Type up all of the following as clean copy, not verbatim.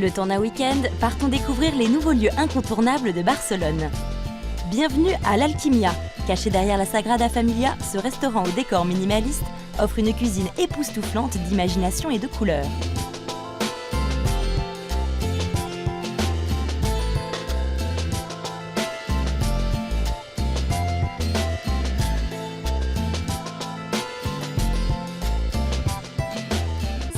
Le temps d'un week-end, partons découvrir les nouveaux lieux incontournables de Barcelone. Bienvenue à l'Alquimia. Caché derrière la Sagrada Familia, ce restaurant au décor minimaliste offre une cuisine époustouflante d'imagination et de couleurs.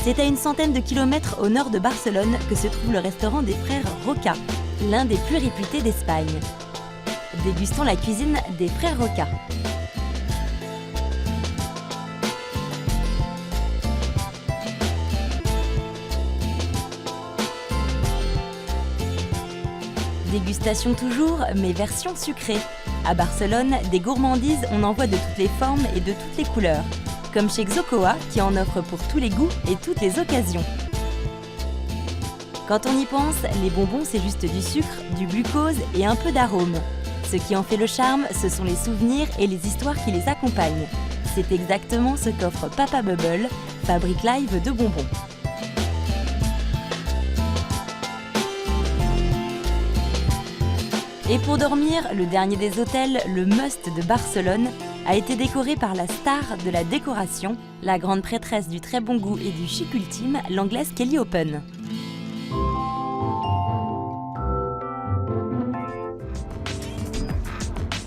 C'est à une centaine de kilomètres au nord de Barcelone que se trouve le restaurant des frères Roca, l'un des plus réputés d'Espagne. Dégustons la cuisine des frères Roca. Dégustation toujours, mais version sucrée. À Barcelone, des gourmandises, on en voit de toutes les formes et de toutes les couleurs. Comme chez Xocoa, qui en offre pour tous les goûts et toutes les occasions. Quand on y pense, les bonbons c'est juste du sucre, du glucose et un peu d'arôme. Ce qui en fait le charme, ce sont les souvenirs et les histoires qui les accompagnent. C'est exactement ce qu'offre Papa Bubble, fabrique live de bonbons. Et pour dormir, le dernier des hôtels, le Must de Barcelone, a été décoré par la star de la décoration, la grande prêtresse du très bon goût et du chic ultime, l'anglaise Kelly Oppen.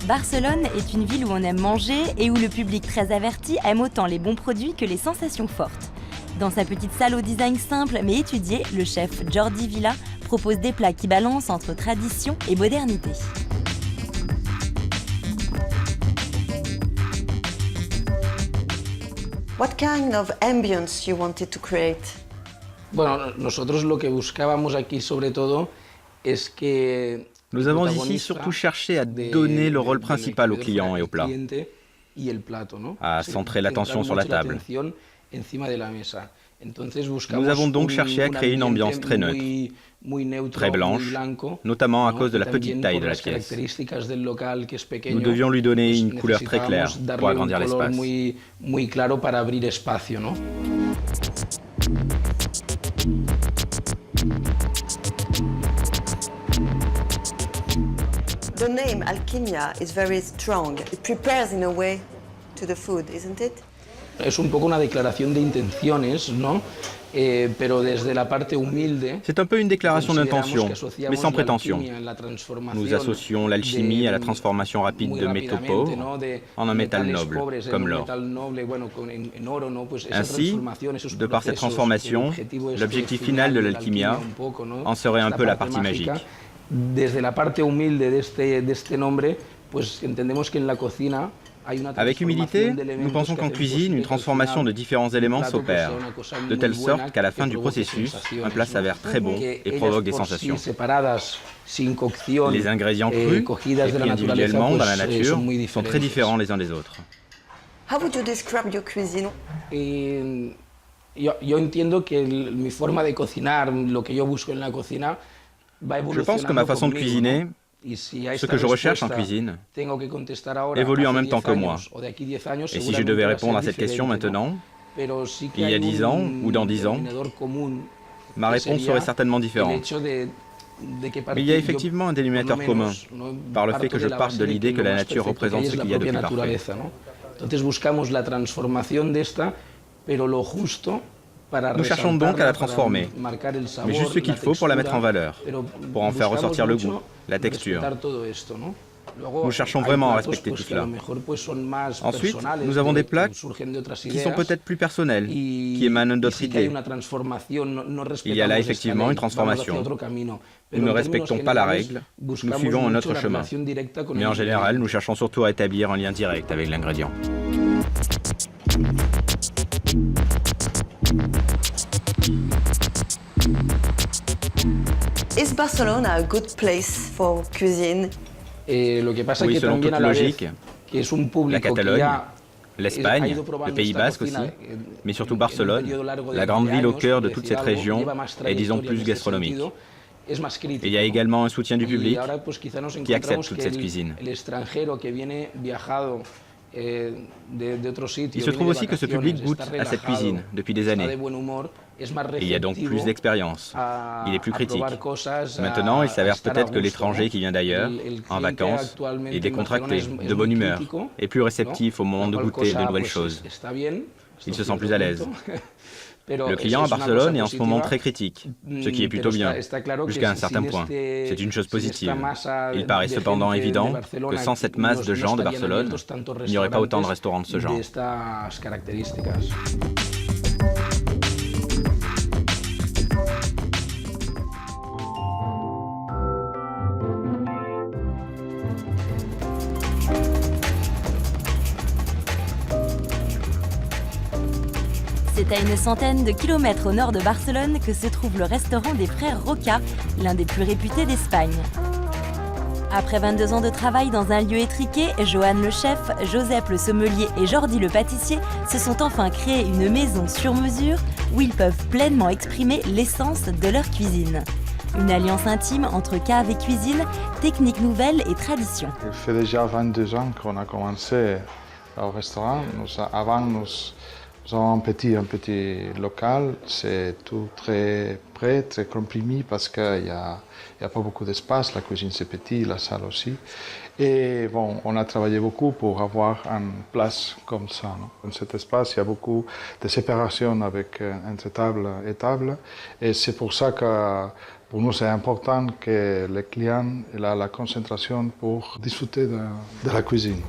Barcelone est une ville où on aime manger et où le public très averti aime autant les bons produits que les sensations fortes. Dans sa petite salle au design simple mais étudié, le chef Jordi Vila propose des plats qui balancent entre tradition et modernité. What kind of ambience you wanted to create? Bueno, nosotros lo que buscábamos aquí sobre todo es que nous avons ici surtout cherché à donner le rôle principal au client et au plat, à centrer l'attention sur la table. Nous avons donc cherché à créer une ambiance très neutre, très blanche, notamment à cause de la petite taille de la pièce. Nous devions lui donner une couleur très claire pour agrandir l'espace. The name Alquimia is very strong. It prepares in a way to the food, isn't it? Es un poco una declaración de intenciones, ¿no? Pero desde la parte humilde. C'est un peu une déclaration d'intention, mais sans prétention. Nous associons l'alchimie à la transformation rapide de métaux pauvres en un métal noble, comme l'or. Ainsi, de par cette transformation, l'objectif final de l'Alquimia en serait un peu la partie magique. Desde la parte humilde de este nombre, pues entendemos que en la cocina. Avec humilité, nous pensons qu'en cuisine, une transformation de différents éléments s'opère, de telle sorte qu'à la fin du processus, un plat s'avère très bon et provoque des sensations. Les ingrédients crus et pris individuellement dans la nature sont très différents les uns des autres. How would you describe your cuisine? Yo entiendo que mi forma de cocinar, lo que yo busco en la cocina, va evolucionando. Je pense que ma façon de cuisiner, ce que je recherche en cuisine, évolue en même temps que moi. Et si je devais répondre à cette question maintenant, il y a 10 ans ou dans 10 ans, ma réponse serait certainement différente. Mais il y a effectivement un dénominateur commun, par le fait que je parte de l'idée que la nature représente ce qu'il y a de plus parfait. Nous cherchons donc à la transformer, mais juste ce qu'il faut pour la mettre en valeur, pour en faire ressortir le goût, la texture. Nous cherchons vraiment à respecter tout cela. Ensuite, nous avons des plats qui sont peut-être plus personnels, qui émanent d'autres idées. Il y a là effectivement une transformation. Nous ne respectons pas la règle, nous suivons un autre chemin. Mais en général, nous cherchons surtout à établir un lien direct avec l'ingrédient. Is Barcelona a good place for cuisine? Oui, selon toute logique, la Catalogne, l'Espagne, le Pays Basque aussi, mais surtout Barcelone, la grande ville au cœur de toute cette région, est disons plus gastronomique. Et il y a également un soutien du public qui accepte toute cette cuisine. Il se trouve aussi que ce public goûte à cette cuisine depuis des années. Et il y a donc plus d'expérience. Il est plus critique. Maintenant, il s'avère peut-être que l'étranger qui vient d'ailleurs, en vacances, est décontracté, de bonne humeur, et plus réceptif au moment de goûter de nouvelles choses. Il se sent plus à l'aise. Le client à Barcelone est en ce moment très critique, ce qui est plutôt bien, jusqu'à un certain point. C'est une chose positive. Il paraît cependant évident que sans cette masse de gens de Barcelone, il n'y aurait pas autant de restaurants de ce genre. C'est à une centaine de kilomètres au nord de Barcelone que se trouve le restaurant des frères Roca, l'un des plus réputés d'Espagne. Après 22 ans de travail dans un lieu étriqué, Johan le chef, Josep le sommelier et Jordi le pâtissier se sont enfin créé une maison sur mesure où ils peuvent pleinement exprimer l'essence de leur cuisine. Une alliance intime entre cave et cuisine, techniques nouvelles et tradition. Ça fait déjà 22 ans qu'on a commencé au restaurant. Avant, nous avons un petit local. C'est tout très près, très comprimé parce qu'il n'y a pas beaucoup d'espace. La cuisine c'est petit, la salle aussi. Et bon, on a travaillé beaucoup pour avoir une place comme ça. Dans cet espace, il y a beaucoup de séparation entre table et table. Et c'est pour ça que pour nous, c'est important que le client ait la concentration pour disfruter de la cuisine.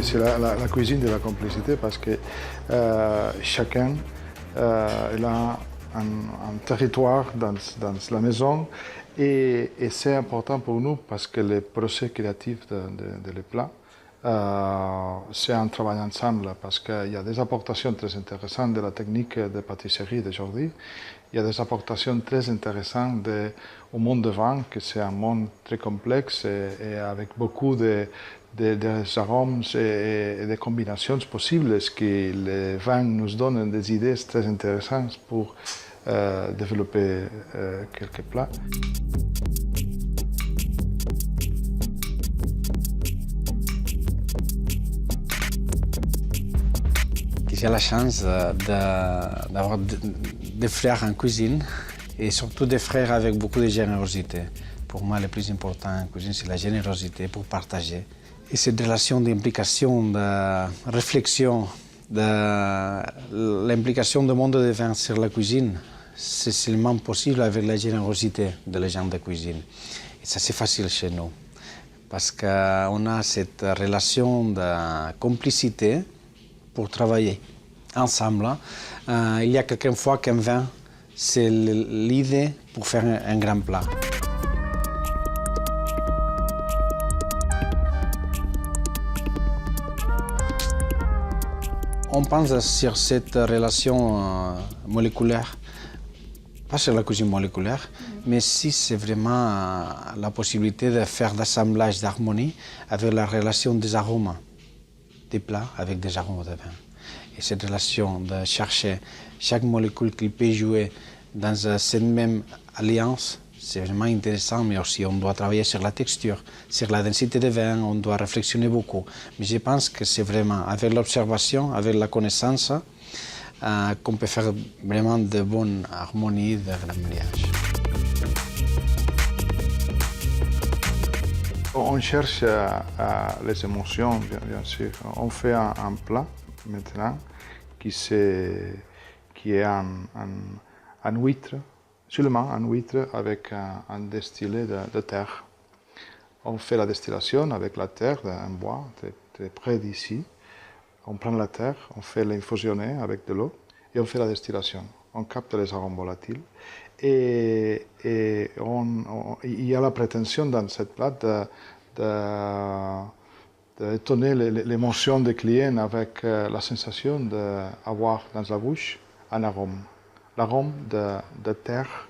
C'est la cuisine de la complicité parce que chacun il a un territoire dans la maison et c'est important pour nous parce que le procès créatif de les plats, c'est un travail ensemble parce qu'il y a des apportations très intéressantes de la technique de pâtisserie de Jordi. Il y a des apportations très intéressantes au monde de vin, que c'est un monde très complexe et avec beaucoup des arômes et des combinations possibles, ce qui les vins nous donnent des idées très intéressantes pour développer quelques plats. J'ai la chance d'avoir des frères en cuisine et surtout des frères avec beaucoup de générosité. Pour moi, le plus important en cuisine, c'est la générosité pour partager. Et cette relation d'implication, de réflexion, de l'implication du monde de vin sur la cuisine, c'est seulement possible avec la générosité de les gens de cuisine. Et ça, c'est facile chez nous, parce qu'on a cette relation de complicité pour travailler ensemble. Il y a quelquefois qu'un vin, c'est l'idée pour faire un grand plat. On pense sur cette relation moléculaire, pas sur la cuisine moléculaire, mais si c'est vraiment la possibilité de faire d'assemblage d'harmonie avec la relation des arômes des plats avec des arômes de vin. Et cette relation de chercher chaque molécule qui peut jouer dans cette même alliance, c'est vraiment intéressant, mais aussi on doit travailler sur la texture, sur la densité des vins, on doit réfléchir beaucoup. Mais je pense que c'est vraiment avec l'observation, avec la connaissance, qu'on peut faire vraiment de bonnes harmonies, de grands mariages. On cherche les émotions, bien sûr. On fait un plat maintenant qui est un huître, seulement un huître avec un distillé de terre. On fait la distillation avec la terre d'un bois très près d'ici. On prend la terre, on fait l'infusionner avec de l'eau et on fait la distillation. On capte les arômes volatiles et il y a la prétention dans cette plat d'étonner l'émotion des clients avec la sensation d'avoir dans la bouche un arôme. L'arôme de terre,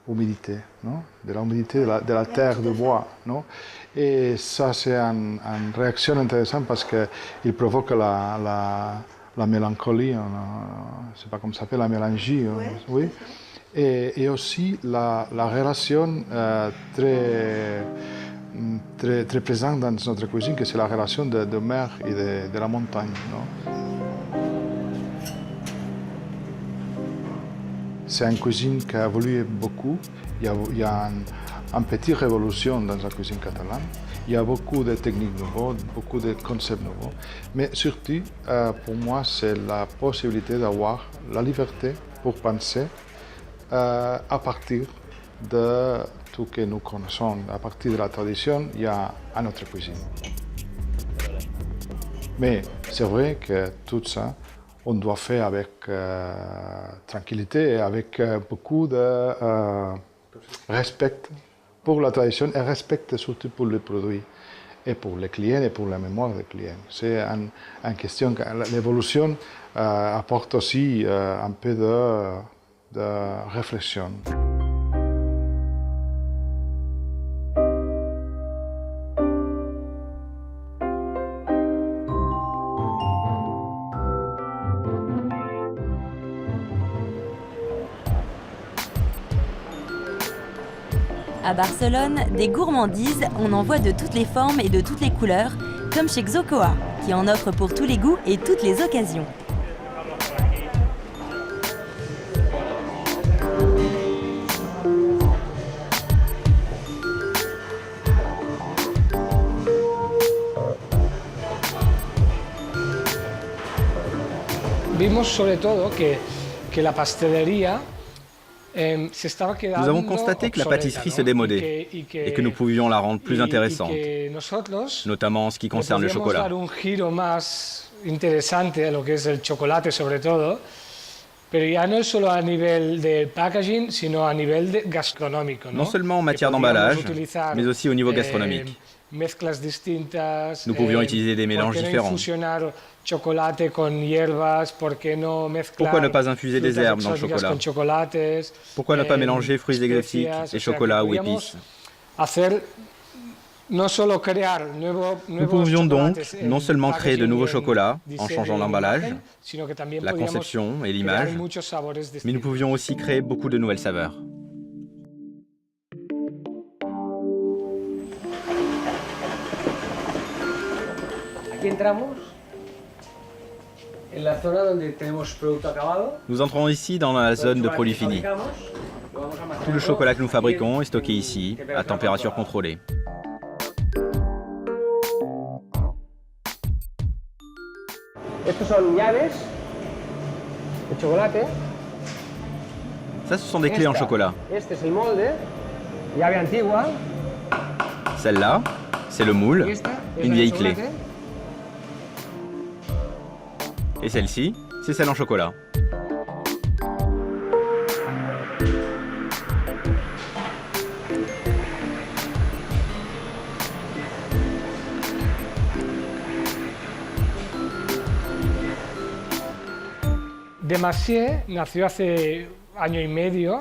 humidité, non? De l'humidité de la terre, de bois. Non? Et ça, c'est une réaction intéressante parce qu'il provoque la mélancolie, je sais pas comment ça s'appelle, la mélangie, oui. Et aussi la relation très présente dans notre cuisine, que c'est la relation de mer et de la montagne. Non? C'est une cuisine qui a évolué beaucoup. Il y a une petite révolution dans la cuisine catalane. Il y a beaucoup de techniques nouvelles, beaucoup de concepts nouveaux. Mais surtout, pour moi, c'est la possibilité d'avoir la liberté pour penser à partir de tout ce que nous connaissons. À partir de la tradition, il y a à notre cuisine. Mais c'est vrai que tout ça, on doit faire avec tranquillité et avec beaucoup de respect pour la tradition et respect surtout pour les produits et pour les clients et pour la mémoire des clients. C'est une question que l'évolution apporte aussi un peu de réflexion. À Barcelone, des gourmandises, on en voit de toutes les formes et de toutes les couleurs, comme chez Xocoa, qui en offre pour tous les goûts et toutes les occasions. Vimos sobre todo que la pastelería. Nous avons constaté que la pâtisserie se démodait et que nous pouvions la rendre plus intéressante, notamment en ce qui concerne le chocolat. Non seulement en matière d'emballage, mais aussi au niveau gastronomique. Nous pouvions utiliser des mélanges différents. Pourquoi ne pas infuser des herbes dans le chocolat? Pourquoi ne pas mélanger fruits exotiques et chocolat ou épices? Nous pouvions donc non seulement créer de nouveaux chocolats en changeant l'emballage, la conception et l'image, mais nous pouvions aussi créer beaucoup de nouvelles saveurs. Nous entrons ici dans la zone de produits finis. Tout le chocolat que nous fabriquons est stocké ici, à température contrôlée. Ça, ce sont des clés en chocolat. Celle-là, c'est le moule, une vieille clé. Et celle-ci, c'est celle en chocolat. Demassier nació hace año y medio.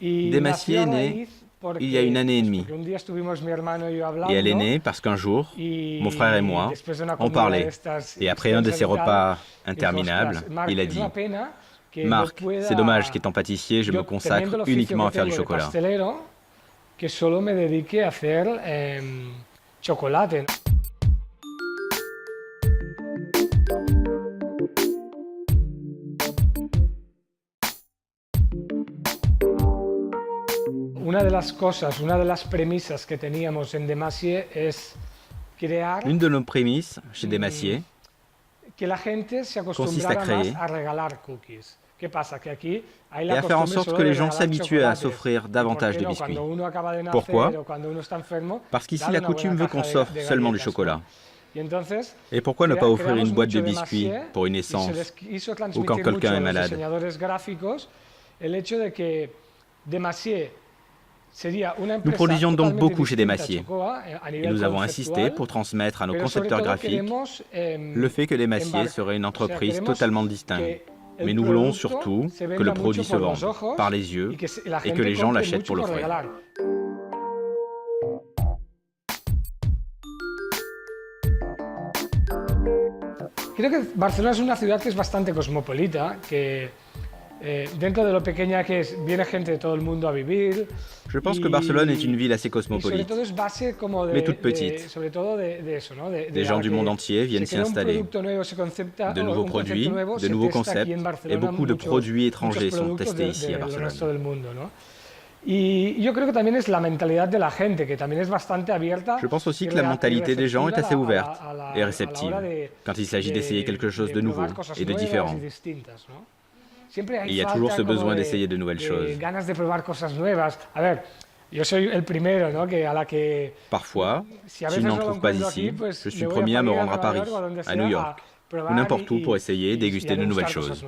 Demassier est né il y a une année et demie. Et elle est née parce qu'un jour, mon frère et moi, on parlait. Et après un de ces repas interminables, il a dit « Marc, c'est dommage qu'étant pâtissier, je me consacre uniquement à faire du chocolat. » Une de nos prémices chez Demassier consiste à créer et à faire en sorte que les gens s'habituent à s'offrir davantage de biscuits. Pourquoi? Parce qu'ici, la coutume veut qu'on s'offre seulement du chocolat. Et pourquoi ne pas offrir une boîte de biscuits pour une naissance ou quand quelqu'un est malade? Nous produisions donc beaucoup chez Demassier et nous avons insisté pour transmettre à nos concepteurs graphiques le fait que Demassier serait une entreprise totalement distincte. Mais nous voulons surtout que le produit se vende par les yeux et que les gens l'achètent pour l'offrir. Creo que Barcelona es una ciudad que es bastante cosmopolita, que dentro de lo pequeña que es, viene gente de todo el mundo a vivir. Je pense que Barcelone est une ville assez cosmopolite, mais toute petite. Des gens du monde entier viennent s'y installer. De nouveaux produits, de nouveaux concepts, et beaucoup de produits étrangers sont testés ici à Barcelone. Je pense aussi que la mentalité des gens est assez ouverte et réceptive quand il s'agit d'essayer quelque chose de nouveau et de différent. Il y a toujours ce besoin d'essayer de nouvelles choses. Parfois, si je n'en trouve pas ici, je suis premier à me rendre à Paris, à New York, ou n'importe où pour essayer et déguster de nouvelles choses.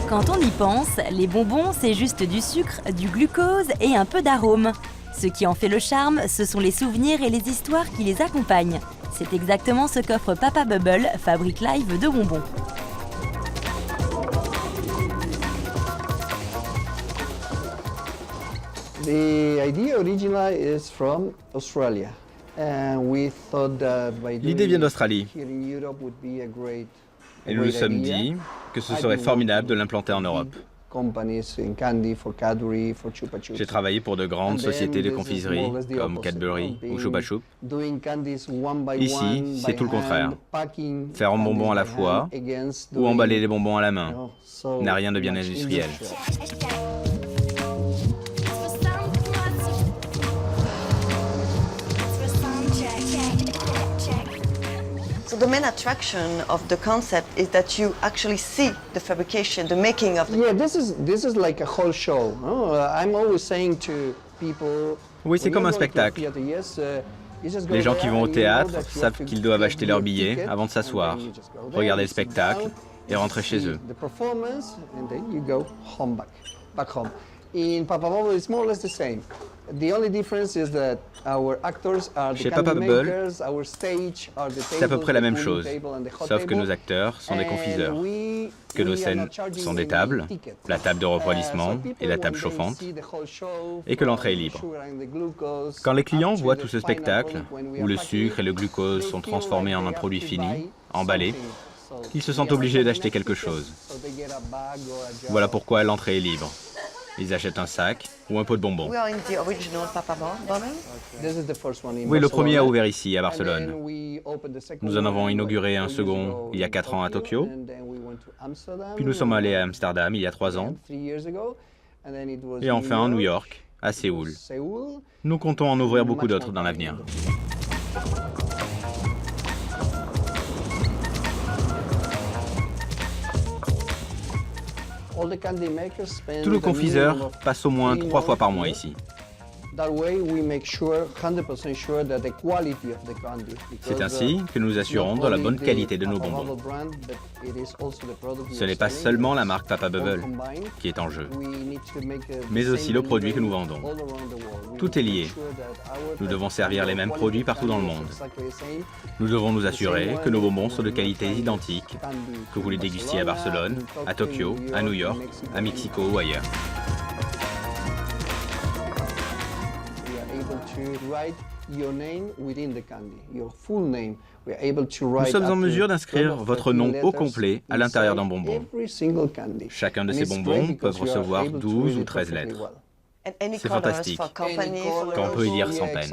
Quand on y pense, les bonbons, c'est juste du sucre, du glucose et un peu d'arôme. Ce qui en fait le charme, ce sont les souvenirs et les histoires qui les accompagnent. C'est exactement ce qu'offre Papa Bubble, fabrique live de bonbons. The idea originally is from Australia. L'idée vient d'Australie. Et nous nous sommes dit que ce serait formidable de l'implanter en Europe. J'ai travaillé pour de grandes sociétés de confiserie comme Cadbury ou Chupa Chups. Ici, c'est tout le contraire. Faire un bonbon à la fois ou emballer les bonbons à la main n'a rien de bien industriel. So the main attraction of the concept is that you actually see the fabrication, the making of the... Yeah, this is like a whole show. I'm always saying to people... Oui, c'est comme un spectacle. Les gens qui vont au théâtre savent qu'ils doivent acheter leur billet avant de s'asseoir, regarder le spectacle et rentrer chez eux. In Papa Bubble, it's more or less the same. The only difference is that our actors are the Chez Papa candy Bubble, makers, our stage are the c'est à peu tables, près la même the chose, table and the hot sauf que table. nos acteurs sont des confiseurs, And que nos we are scènes not charging sont des any tables, ticket. la table de refroidissement So people, et la table when they chauffante, see the whole show, et que l'entrée est from libre. sugar and the glucose, Quand les clients up to voient the tout ce final spectacle, product, when we où are le packing, sucre et le glucose they sont feel transformés like en un they produit have to fini, buy emballé, something. So ils se they sentent are obligés buying d'acheter next quelque ticket, chose. so they get a bag or a jar. Voilà pourquoi l'entrée est libre. Ils achètent un sac ou un pot de bonbons. We are in the original Papa Bubble. This is the first one in Oui, le premier a Barcelona. ouvert ici, à And Barcelone. then we opened the second Nous en avons one, inauguré un 4 years second ago il y a in 4 ans à Tokyo. and then we went to Amsterdam, Puis nous sommes allés à Amsterdam il y a 3 ans. 3 years ago, and then it was Et enfin à New York, à Séoul. Seoul. Nous comptons en ouvrir beaucoup d'autres dans l'avenir. All the candy makers spend Tous nos a confiseurs minimum of passent au moins 3 3 fois par mois ici. That way we make sure, 100% sure that the quality of the candy. C'est ainsi que nous nous assurons de la bonne qualité de nos bonbons. Ce n'est pas seulement la marque Papa Bubble qui est en jeu, mais aussi le produit que nous vendons. Tout est lié. Nous devons servir les mêmes produits partout dans le monde. Nous devons nous assurer que nos bonbons sont de qualité identique, que vous les dégustiez à Barcelone, à Tokyo, à New York, à Mexico ou ailleurs. Nous sommes en mesure d'inscrire votre nom au complet à l'intérieur d'un bonbon. Chacun de ces bonbons peut recevoir 12 ou 13 lettres. C'est fantastique. Quand on peut y lire sans peine.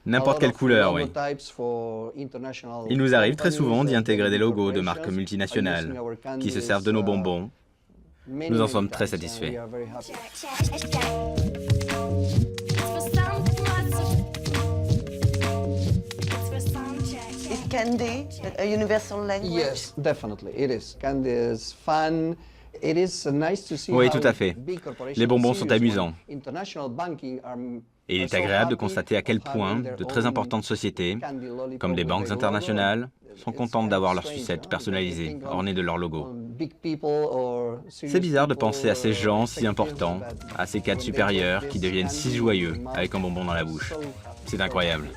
N'importe quelle couleur, oui. Il nous arrive très souvent d'y intégrer des logos de marques multinationales qui se servent de nos bonbons. Nous en sommes très satisfaits. Is candy a universal language? Yes, definitely, it is. Candy is fun. It is nice to see Oui, how tout à fait. big corporations, Les bonbons sont serious amusants. ones, international banking are Et il est so agréable de happy constater à quel of point having their de très own importantes sociétés, candy lollipop comme des with banques their internationales, logo. sont It's contentes kind d'avoir of leurs strange, sucettes huh? personnalisées, When you think ornées de leur logo. of big people or serious C'est bizarre de people penser à ces or gens si executives importants, that à ces cadres when they supérieurs get qui this deviennent si candy joyeux in the mouth, avec un bonbon dans la bouche. so happy. C'est incroyable.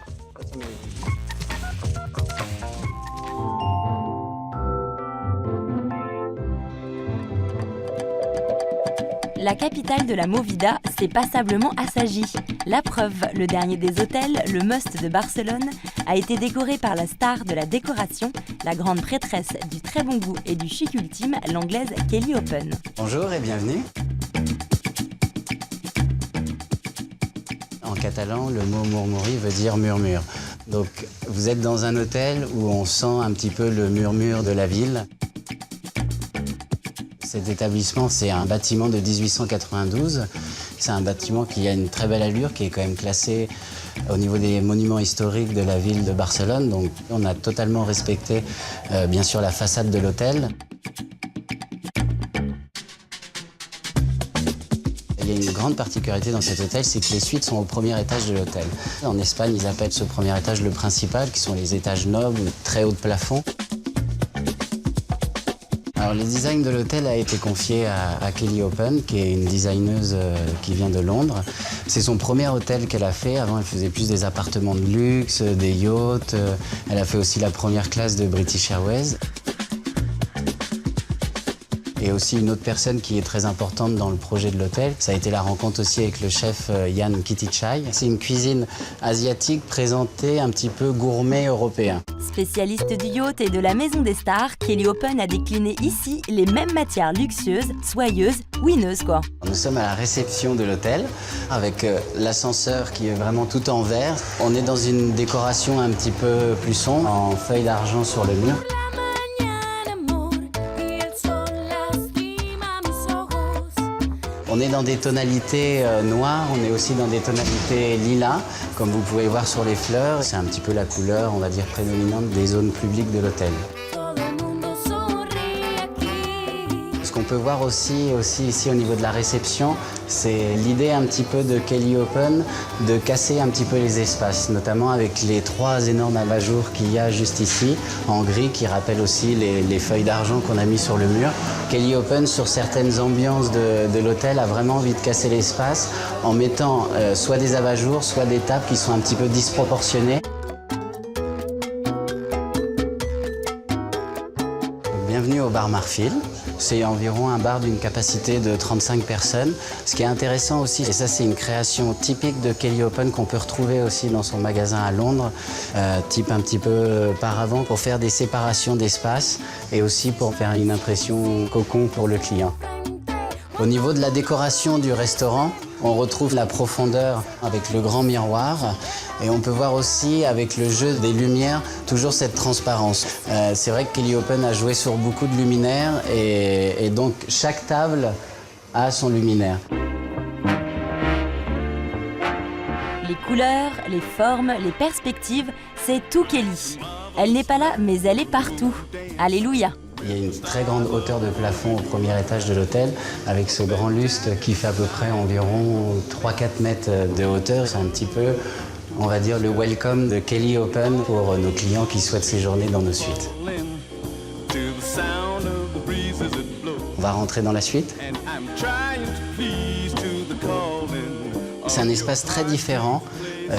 La capitale de la Movida s'est passablement assagie. La preuve, le dernier des hôtels, le Must de Barcelone, a été décoré par la star de la décoration, la grande prêtresse du très bon goût et du chic ultime, l'anglaise Kelly Open. Bonjour et bienvenue. En catalan, le mot murmuri veut dire murmure. Donc vous êtes dans un hôtel où on sent un petit peu le murmure de la ville. Cet établissement, c'est un bâtiment de 1892. C'est un bâtiment qui a une très belle allure, qui est quand même classé au niveau des monuments historiques de la ville de Barcelone. Donc on a totalement respecté, bien sûr, la façade de l'hôtel. Il y a une grande particularité dans cet hôtel, c'est que les suites sont au premier étage de l'hôtel. En Espagne, ils appellent ce premier étage le principal, qui sont les étages nobles, très haut de plafond. Alors, le design de l'hôtel a été confié à Kelly Open, qui est une designeuse qui vient de Londres. C'est son premier hôtel qu'elle a fait. Avant, elle faisait plus des appartements de luxe, des yachts. Elle a fait aussi la première classe de British Airways. Et aussi une autre personne qui est très importante dans le projet de l'hôtel, ça a été la rencontre aussi avec le chef Jan Kitichai. C'est une cuisine asiatique présentée un petit peu gourmet européen. Spécialiste du yacht et de la maison des stars, Kelly Open a décliné ici les mêmes matières luxueuses, soyeuses, wineuses quoi. Nous sommes à la réception de l'hôtel avec l'ascenseur qui est vraiment tout en verre. On est dans une décoration un petit peu plus sombre, en feuilles d'argent sur le mur. On est dans des tonalités noires, on est aussi dans des tonalités lilas, comme vous pouvez voir sur les fleurs. C'est un petit peu la couleur, on va dire, prédominante des zones publiques de l'hôtel. Ce qu'on peut voir aussi ici au niveau de la réception, c'est l'idée un petit peu de Kelly Open de casser un petit peu les espaces, notamment avec les 3 énormes abat-jours qu'il y a juste ici, en gris, qui rappellent aussi les feuilles d'argent qu'on a mis sur le mur. Kelly Open, sur certaines ambiances de l'hôtel, a vraiment envie de casser l'espace en mettant soit des abat-jours, soit des tables qui sont un petit peu disproportionnées. Bienvenue au bar Marfil. C'est environ un bar d'une capacité de 35 personnes. Ce qui est intéressant aussi, et ça c'est une création typique de Kelly Open qu'on peut retrouver aussi dans son magasin à Londres, type un petit peu paravent, pour faire des séparations d'espace et aussi pour faire une impression cocon pour le client. Au niveau de la décoration du restaurant, on retrouve la profondeur avec le grand miroir et on peut voir aussi avec le jeu des lumières toujours cette transparence. C'est vrai que Kelly Open a joué sur beaucoup de luminaires et donc chaque table a son luminaire. Les couleurs, les formes, les perspectives, c'est tout Kelly. Elle n'est pas là, mais elle est partout. Alléluia. Il y a une très grande hauteur de plafond au premier étage de l'hôtel, avec ce grand lustre qui fait à peu près environ 3-4 mètres de hauteur. C'est un petit peu, on va dire, le welcome de Kelly Open pour nos clients qui souhaitent séjourner dans nos suites. On va rentrer dans la suite. C'est un espace très différent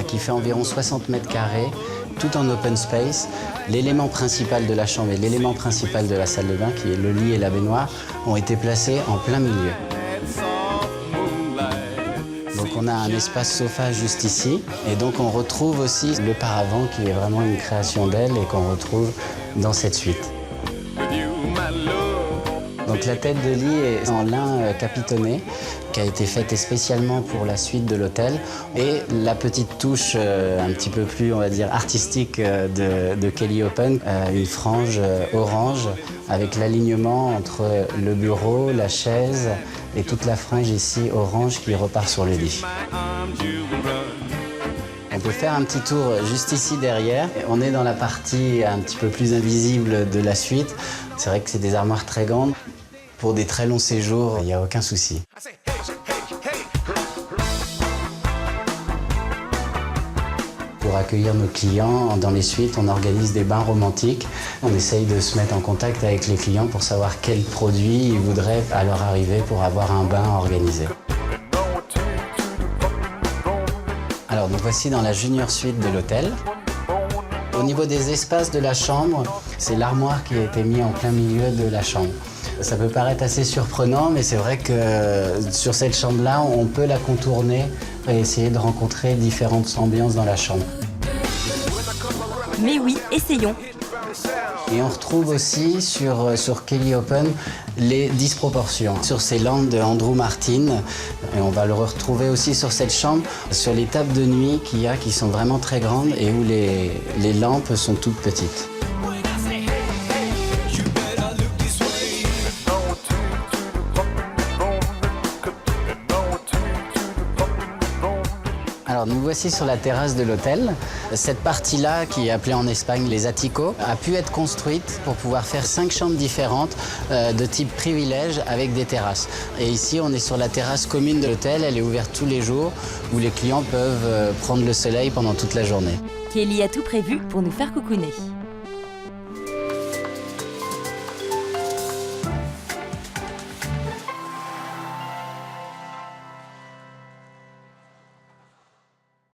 qui fait environ 60 mètres carrés, tout en open space. L'élément principal de la chambre et l'élément principal de la salle de bain, qui est le lit et la baignoire, ont été placés en plein milieu. Donc on a un espace sofa juste ici, et donc on retrouve aussi le paravent qui est vraiment une création d'elle et qu'on retrouve dans cette suite. Donc la tête de lit est en lin capitonné, qui a été faite spécialement pour la suite de l'hôtel. Et la petite touche un petit peu plus, on va dire, artistique de Kelly Open, une frange orange avec l'alignement entre le bureau, la chaise et toute la frange ici orange qui repart sur le lit. On peut faire un petit tour juste ici derrière. On est dans la partie un petit peu plus invisible de la suite. C'est vrai que c'est des armoires très grandes. Pour des très longs séjours, il n'y a aucun souci. Pour accueillir nos clients dans les suites, on organise des bains romantiques. On essaye de se mettre en contact avec les clients pour savoir quels produits ils voudraient à leur arrivée pour avoir un bain organisé. Alors nous voici dans la junior suite de l'hôtel. Au niveau des espaces de la chambre, c'est l'armoire qui a été mise en plein milieu de la chambre. Ça peut paraître assez surprenant, mais c'est vrai que sur cette chambre-là, on peut la contourner et essayer de rencontrer différentes ambiances dans la chambre. Mais oui, essayons. Et on retrouve aussi sur Kelly Open les disproportions. Sur ces lampes de Andrew Martin, et on va le retrouver aussi sur cette chambre, sur les tables de nuit qu'il y a qui sont vraiment très grandes et où les lampes sont toutes petites. Alors nous voici sur la terrasse de l'hôtel. Cette partie-là, qui est appelée en Espagne les aticos, a pu être construite pour pouvoir faire 5 chambres différentes de type privilège avec des terrasses. Et ici, on est sur la terrasse commune de l'hôtel. Elle est ouverte tous les jours où les clients peuvent prendre le soleil pendant toute la journée. Kelly a tout prévu pour nous faire cocooner.